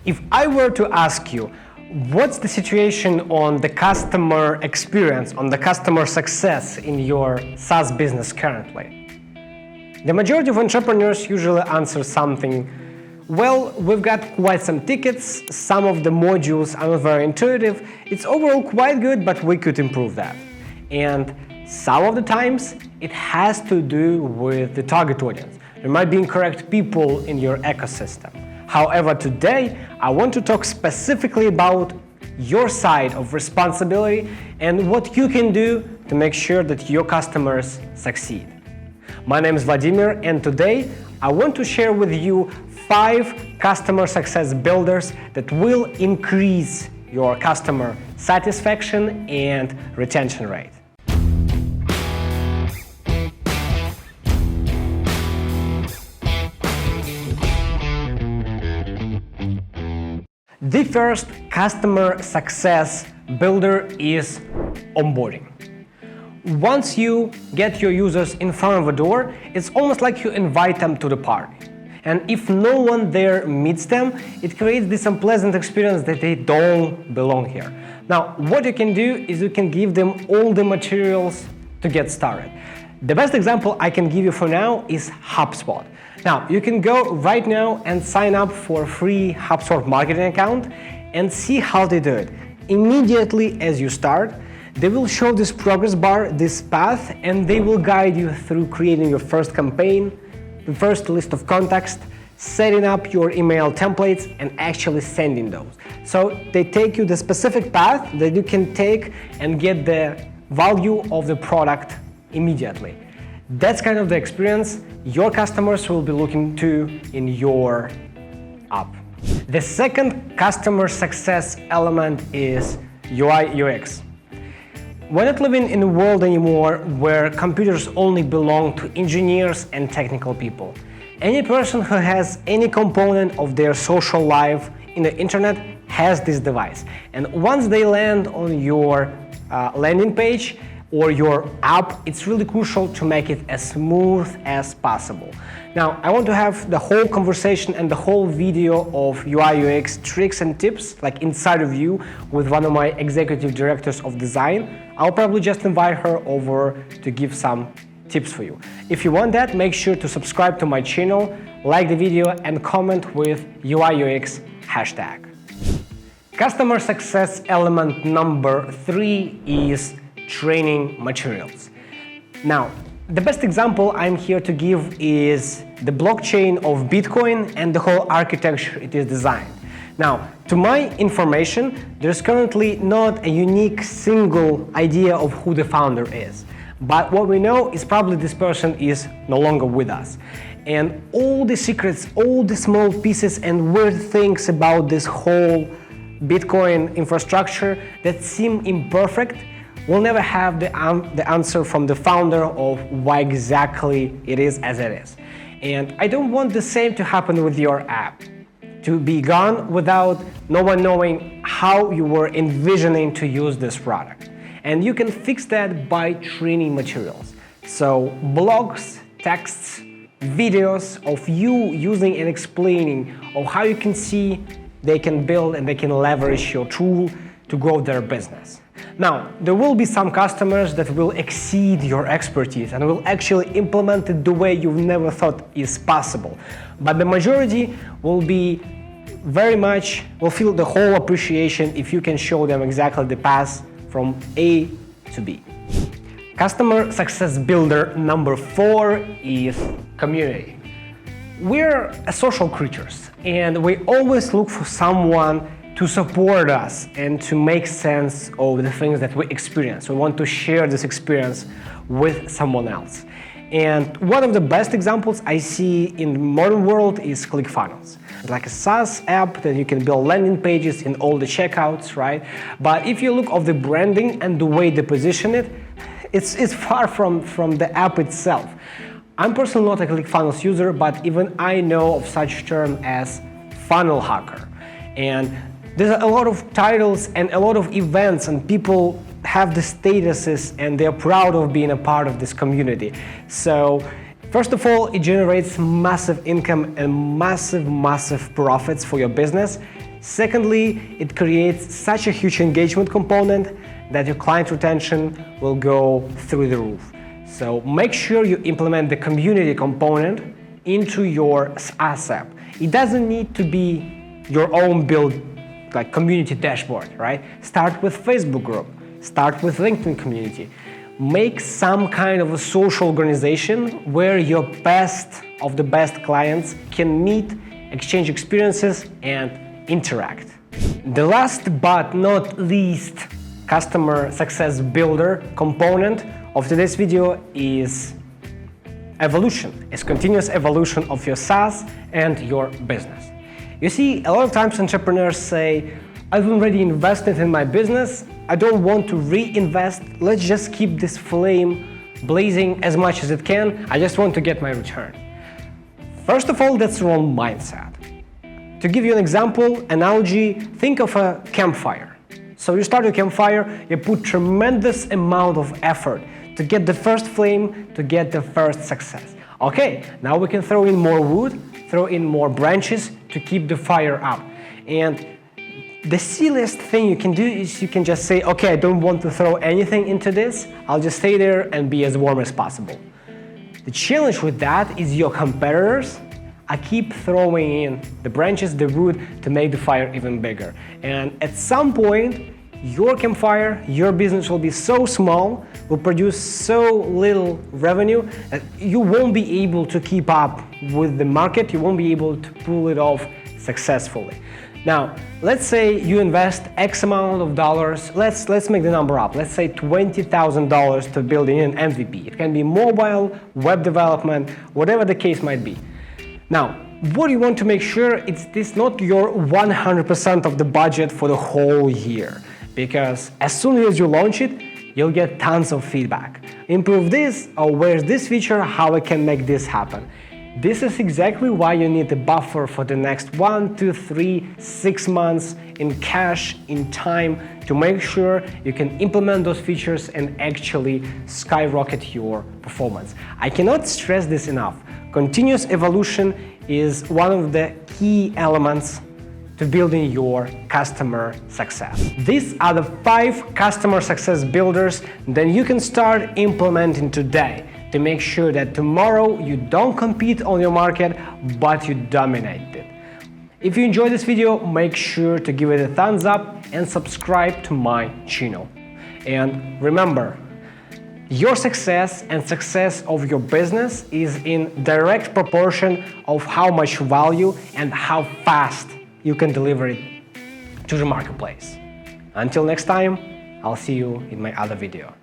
If I were to ask you, what's the situation on the customer experience, on the customer success in your SaaS business currently? The majority of entrepreneurs usually answer something, well, we've got quite some tickets, some of the modules are not very intuitive, it's overall quite good, but we could improve that. And some of the times, it has to do with the target audience. There might be incorrect people in your ecosystem. However, today, I want to talk specifically about your side of responsibility and what you can do to make sure that your customers succeed. My name is Vladimir, and today I want to share with you 5 customer success builders that will increase your customer satisfaction and retention rate. The first customer success builder is onboarding. Once you get your users in front of a door, it's almost like you invite them to the party. And if no one there meets them, it creates this unpleasant experience that they don't belong here. Now, what you can do is you can give them all the materials to get started. The best example I can give you for now is HubSpot. Now, you can go right now and sign up for a free HubSpot marketing account and see how they do it. Immediately as you start, they will show this progress bar, this path, and they will guide you through creating your first campaign, the first list of contacts, setting up your email templates, and actually sending those. So they take you the specific path that you can take and get the value of the product immediately. That's kind of the experience your customers will be looking to in your app. The second customer success element is UI UX. We're not living in a world anymore where computers only belong to engineers and technical people. Any person who has any component of their social life in the internet has this device. And once they land on your landing page, or your app, it's really crucial to make it as smooth as possible. Now, I want to have the whole conversation and the whole video of UI UX tricks and tips, like inside of you, with one of my executive directors of design. I'll probably just invite her over to give some tips for you. If you want that, make sure to subscribe to my channel, like the video, and comment with UI UX hashtag. Customer success element number 3 is training materials. Now, the best example I'm here to give is the blockchain of Bitcoin and the whole architecture it is designed. Now, to my information, there's currently not a unique single idea of who the founder is. But what we know is probably this person is no longer with us. And all the secrets, all the small pieces and weird things about this whole Bitcoin infrastructure that seem imperfect, we'll never have the answer from the founder of why exactly it is as it is. And I don't want the same to happen with your app, to be gone without no one knowing how you were envisioning to use this product. And you can fix that by training materials. So blogs, texts, videos of you using and explaining of how you can see they can build and they can leverage your tool to grow their business. Now, there will be some customers that will exceed your expertise and will actually implement it the way you've never thought is possible. But the majority will feel the whole appreciation if you can show them exactly the path from A to B. Customer success builder number 4 is community. We're social creatures and we always look for someone to support us and to make sense of the things that we experience. We want to share this experience with someone else. And one of the best examples I see in the modern world is ClickFunnels. It's like a SaaS app that you can build landing pages in all the checkouts, right? But if you look at the branding and the way they position it, it's far from the app itself. I'm personally not a ClickFunnels user, but even I know of such term as funnel hacker. And there's a lot of titles and a lot of events, and people have the statuses and they're proud of being a part of this community. So first of all, it generates massive income and massive profits for your business. Secondly, it creates such a huge engagement component that your client retention will go through the roof. So make sure you implement the community component into your SaaS app. It doesn't need to be your own build like community dashboard, right? Start with Facebook group, start with LinkedIn community. Make some kind of a social organization where your best of the best clients can meet, exchange experiences, and interact. The last but not least customer success builder component of today's video is evolution. It's continuous evolution of your SaaS and your business. You see, a lot of times entrepreneurs say, I've already invested in my business, I don't want to reinvest, let's just keep this flame blazing as much as it can, I just want to get my return. First of all, that's the wrong mindset. To give you an example, analogy, think of a campfire. So you start a campfire, you put tremendous amount of effort to get the first flame, to get the first success. Okay, now we can throw in more wood, throw in more branches to keep the fire up. And the silliest thing you can do is you can just say, okay, I don't want to throw anything into this, I'll just stay there and be as warm as possible. The challenge with that is your competitors keep throwing in the branches, the wood, to make the fire even bigger. And at some point, your campfire, your business will be so small, will produce so little revenue that you won't be able to keep up with the market, you won't be able to pull it off successfully. Now, let's say you invest X amount of dollars, let's make the number up, let's say $20,000 to building an MVP. It can be mobile, web development, whatever the case might be. Now, what you want to make sure it's not your 100% of the budget for the whole year, because as soon as you launch it, you'll get tons of feedback. Improve this, or where's this feature, how I can make this happen. This is exactly why you need a buffer for the next 1, 2, 3, 6 months in cash, in time, to make sure you can implement those features and actually skyrocket your performance. I cannot stress this enough. Continuous evolution is one of the key elements to building your customer success. These are the 5 customer success builders that you can start implementing today to make sure that tomorrow you don't compete on your market, but you dominate it. If you enjoyed this video, make sure to give it a thumbs up and subscribe to my channel. And remember, your success and success of your business is in direct proportion of how much value and how fast you can deliver it to the marketplace. Until next time, I'll see you in my other video.